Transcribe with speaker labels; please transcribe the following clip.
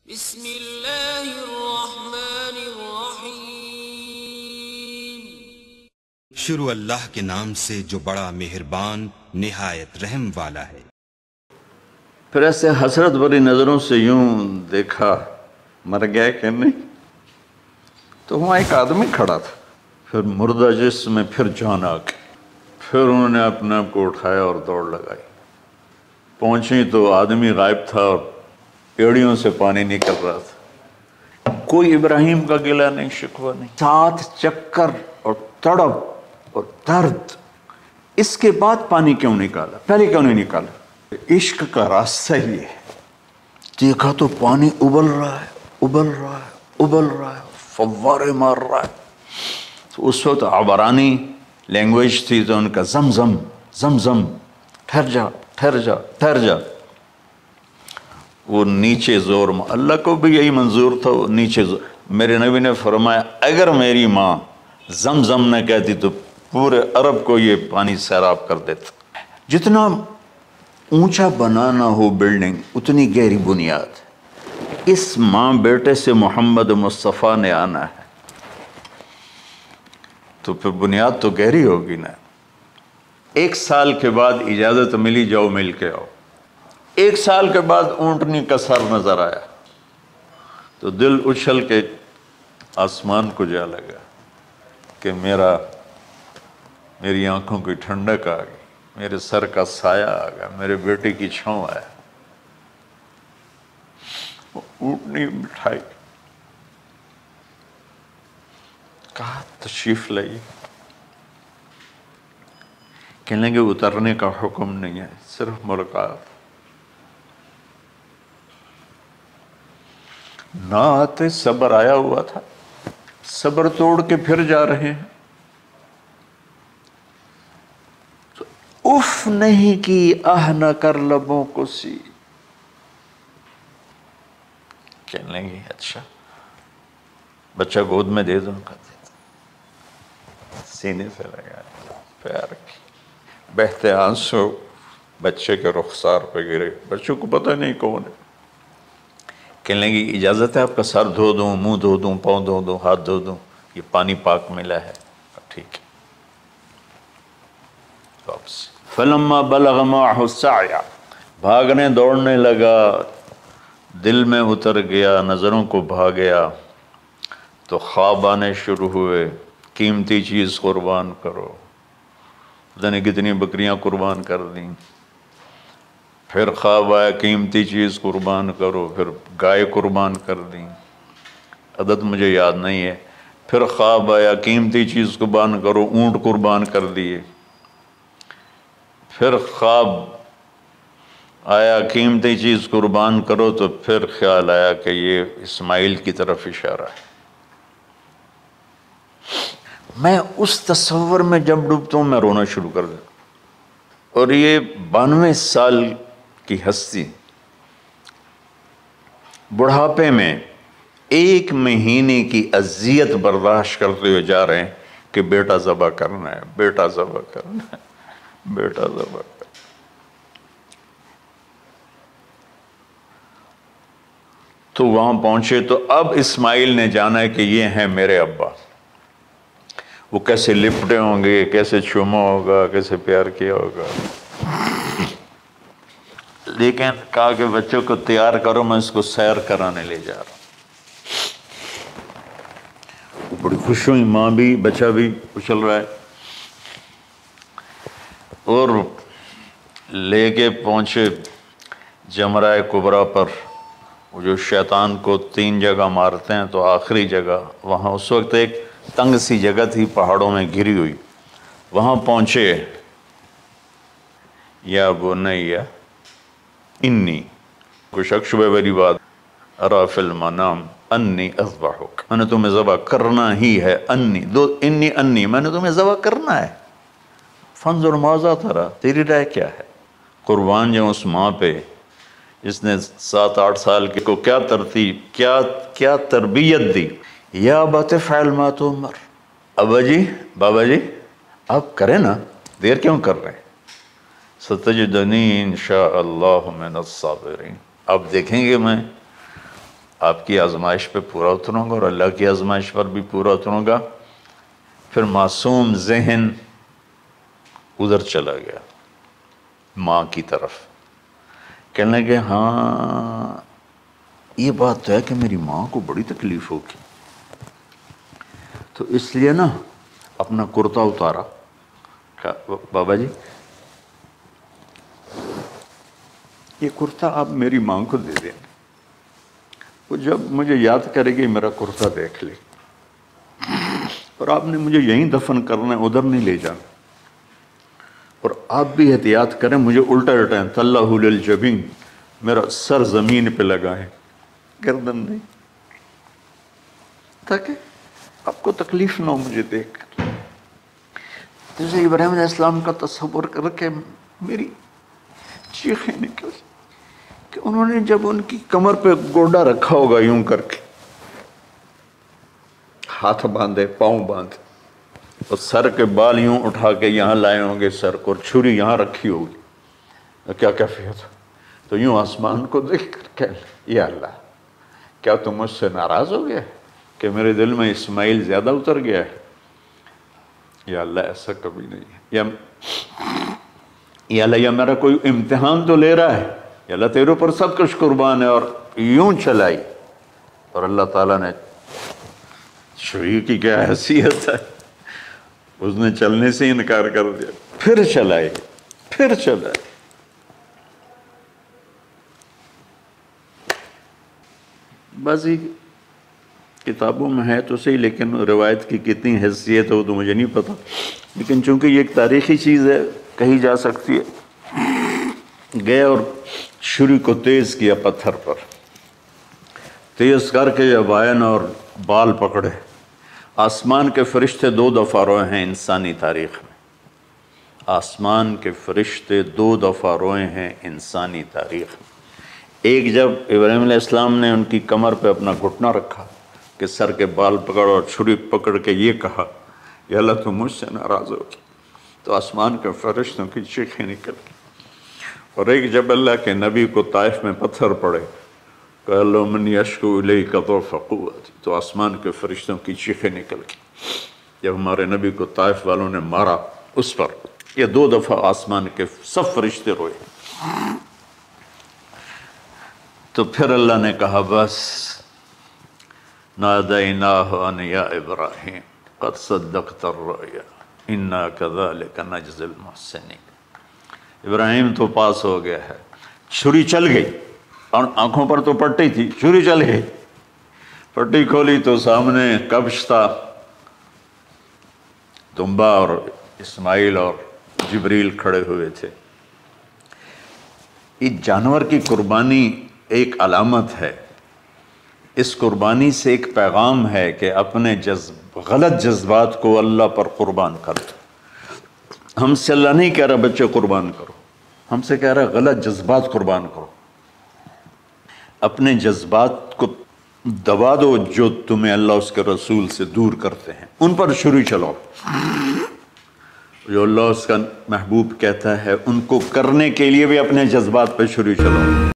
Speaker 1: بسم اللہ الرحمن الرحیم۔
Speaker 2: شروع اللہ کے نام سے جو بڑا مہربان نہایت رحم والا ہے۔
Speaker 3: پھر ایسے حسرت بھری نظروں سے یوں دیکھا، مر گیا کہ نہیں؟ تو وہاں ایک آدمی کھڑا تھا، پھر مردہ جسم میں پھر جان آ گئی۔ پھر انہوں نے اپنے آپ کو اٹھایا اور دوڑ لگائی۔ پہنچی تو آدمی غائب تھا اور ایڑیوں سے پانی نکل رہا تھا۔ کوئی ابراہیم کا گلہ نہیں، شکوہ نہیں، 7 چکر اور تڑپ اور درد۔ اس کے بعد پانی کیوں نکالا؟ پہلے کیوں نہیں نکالا؟ عشق کا راستہ ہی ہے۔ دیکھا تو پانی ابل رہا ہے، ابل رہا ہے، ابل رہا ہے، فوارے مار رہا ہے۔ تو اس وقت عبرانی لینگویج تھی تو ان کا زمزم زمزم، ٹھہر جا ٹھہر جا ٹھہر جا۔ وہ نیچے زور، اللہ کو بھی یہی منظور تھا، وہ نیچے زور۔ میرے نبی نے فرمایا اگر میری ماں زمزم نہ کہتی تو پورے عرب کو یہ پانی سیراب کر دیتا۔ جتنا اونچا بنانا ہو بلڈنگ اتنی گہری بنیاد۔ اس ماں بیٹے سے محمد مصطفیٰ نے آنا ہے تو پھر بنیاد تو گہری ہوگی نا۔ 1 سال کے بعد اجازت ملی، جاؤ مل کے آؤ۔ 1 سال کے بعد اونٹنی کا سر نظر آیا تو دل اچھل کے آسمان کو جا لگا کہ میری آنکھوں کی ٹھنڈک آ گئی، میرے سر کا سایہ آ گیا، میرے بیٹے کی چھاؤں آیا۔ وہ اونٹنی بٹھائی، کہا تشریف لائیے۔ کہنے لگے اترنے کا حکم نہیں ہے، صرف ملاقات۔ نہ آتے صبر آیا ہوا تھا، صبر توڑ کے پھر جا رہے ہیں۔ تو اف نہیں کی آہ نہ کر لبوں کو سی۔ کہنے لگے اچھا بچہ گود میں دے دو، سینے سے لگا پیار کی، بہتے آنسو بچے کے رخسار پہ گرے۔ بچوں کو پتہ نہیں کون ہے۔ کہنے لگی اجازت ہے آپ کا سر دھو دوں، منہ دھو دوں، پاؤں دھو دوں، ہاتھ دھو دوں؟ یہ پانی پاک ملا ہے۔ ٹھیک ہے، واپس۔ فلما بلغ معه السعی، بھاگنے دوڑنے لگا، دل میں اتر گیا، نظروں کو بھا گیا تو خواب آنے شروع ہوئے، قیمتی چیز قربان کرو۔ پتہ نہیں کتنی بکریاں قربان کر دیں۔ پھر خواب آیا قیمتی چیز قربان کرو، پھر گائے قربان کر دیں، عدد مجھے یاد نہیں ہے۔ پھر خواب آیا قیمتی چیز قربان کرو، اونٹ قربان کر دیے۔ پھر خواب آیا قیمتی چیز قربان کرو تو پھر خیال آیا کہ یہ اسماعیل کی طرف اشارہ ہے۔ میں اس تصور میں جب ڈوبتا ہوں میں رونا شروع کر دیتا ہوں۔ اور یہ 92 سال کی ہستی بڑھاپے میں 1 مہینے کی اذیت برداشت کرتے ہوئے جا رہے ہیں کہ بیٹا ذبح کرنا ہے، بیٹا ذبح کرنا ہے، بیٹا ذبح کرنا ہے۔ تو وہاں پہنچے تو اب اسماعیل نے جانا ہے کہ یہ ہیں میرے ابا۔ وہ کیسے لپٹے ہوں گے، کیسے چوما ہوگا، کیسے پیار کیا ہوگا۔ لیکن کہا کہ بچوں کو تیار کرو، میں اس کو سیر کرانے لے جا رہا ہوں۔ بڑی خوش ہوئی، ماں بھی بچہ بھی اچھل رہا ہے۔ اور لے کے پہنچے جمرہ کبریٰ پر، وہ جو شیطان کو 3 جگہ مارتے ہیں تو آخری جگہ وہاں اس وقت ایک تنگ سی جگہ تھی پہاڑوں میں گھری ہوئی، وہاں پہنچے۔ یا بنیا انی، کوئی شک شبہ والی بات، ارا فی المنام انی اذبحک، میں نے تمہیں ذبح کرنا ہی ہے، انی میں نے تمہیں ذبح کرنا ہے۔ فانظر ماذا تری، تیری رائے کیا ہے؟ قربان جاؤں اس ماں پہ جس نے 7-8 سال کے کو کیا ترتیب، کیا تربیت دی۔ یا ابت افعل ما تؤمر، ابا جی، بابا جی آپ کریں نا، دیر کیوں کر رہے ہیں؟ ستجدنی انشاء اللہ من الصابرین، آپ دیکھیں گے میں آپ کی آزمائش پہ پورا اتروں گا اور اللہ کی آزمائش پر بھی پورا اتروں گا۔ پھر معصوم ذہن ادھر چلا گیا ماں کی طرف، کہنے لگے ہاں یہ بات تو ہے کہ میری ماں کو بڑی تکلیف ہوگی، تو اس لیے نا اپنا کرتا اتارا، کہا بابا جی یہ کرتا آپ میری ماں کو دے دیں، وہ جب مجھے یاد کرے گی میرا کرتا دیکھ لے، اور آپ نے مجھے یہیں دفن کرنا ہے، ادھر نہیں لے جانا، اور آپ بھی احتیاط کریں مجھے الٹا لٹائیں، طلّہ للجبین، میرا سر زمین پہ لگائیں، گردن نہیں، تاکہ آپ کو تکلیف نہ ہو مجھے دیکھ کر۔ جیسے ابراہیم علیہ السلام کا تصور کر کے میری چیخیں نکل کہ انہوں نے جب ان کی کمر پہ گوڈا رکھا ہوگا یوں کر کے، ہاتھ باندھے پاؤں باندھے اور سر کے بال یوں اٹھا کے یہاں لائے ہوں گے سر کو، اور چھری یہاں رکھی ہوگی، کیا کیفیت ہو؟ تو یوں آسمان کو دیکھ کر کہ یا اللہ کیا تم مجھ سے ناراض ہو گیا کہ میرے دل میں اسماعیل زیادہ اتر گیا ہے؟ یا اللہ ایسا کبھی نہیں ہے، یا اللہ یہ میرا کوئی امتحان تو لے رہا ہے، یا اللہ تیرے پر سب کچھ قربان ہے، اور یوں چلائی، اور اللہ تعالیٰ نے چھری کی کیا حیثیت ہے، اس نے چلنے سے انکار کر دیا، پھر چلائی، پھر چلائی۔ بعضی کتابوں میں ہے تو صحیح، لیکن روایت کی کتنی حیثیت ہے وہ تو مجھے نہیں پتا، لیکن چونکہ یہ ایک تاریخی چیز ہے کہی جا سکتی ہے۔ گئے اور چھری کو تیز کیا پتھر پر، تیز کر کے جب آئن اور بال پکڑے، آسمان کے فرشتے 2 دفعہ روئے ہیں انسانی تاریخ میں، آسمان کے فرشتے 2 دفعہ روئے ہیں انسانی تاریخ میں۔ ایک جب ابراہیم علیہ السلام نے ان کی کمر پہ اپنا گھٹنا رکھا کہ سر کے بال پکڑ اور چھری پکڑ کے یہ کہا یا اللہ تم مجھ سے ناراض ہو، تو آسمان کے فرشتوں کی چیخیں نکل گئی۔ اور ایک جب اللہ کے نبی کو طائف میں پتھر پڑے کہ اللہ من یشکو الیک ضعف قوتی، تو آسمان کے فرشتوں کی چیخیں نکل گئی۔ جب ہمارے نبی کو طائف والوں نے مارا اس پر، یہ 2 دفعہ آسمان کے سب فرشتے روئے۔ تو پھر اللہ نے کہا بس، نادیناہ ان یا ابراہیم قد صدقت الرؤیا انا کذالک نجزی المحسنین، ابراہیم تو پاس ہو گیا ہے۔ چھری چل گئی، اور آنکھوں پر تو پٹی تھی، چھری چل گئی، پٹی کھولی تو سامنے کبش تھا، دمبا اور اسماعیل اور جبریل کھڑے ہوئے تھے۔ اس جانور کی قربانی ایک علامت ہے، اس قربانی سے ایک پیغام ہے کہ اپنے غلط جذبات کو اللہ پر قربان کر دو۔ ہم سے اللہ نہیں کہہ رہا بچے قربان کرو، ہم سے کہہ رہا غلط جذبات قربان کرو، اپنے جذبات کو دبا دو جو تمہیں اللہ اس کے رسول سے دور کرتے ہیں، ان پر چھری چلاؤ، جو اللہ اس کا محبوب کہتا ہے ان کو کرنے کے لیے بھی اپنے جذبات پہ چھری چلاؤ۔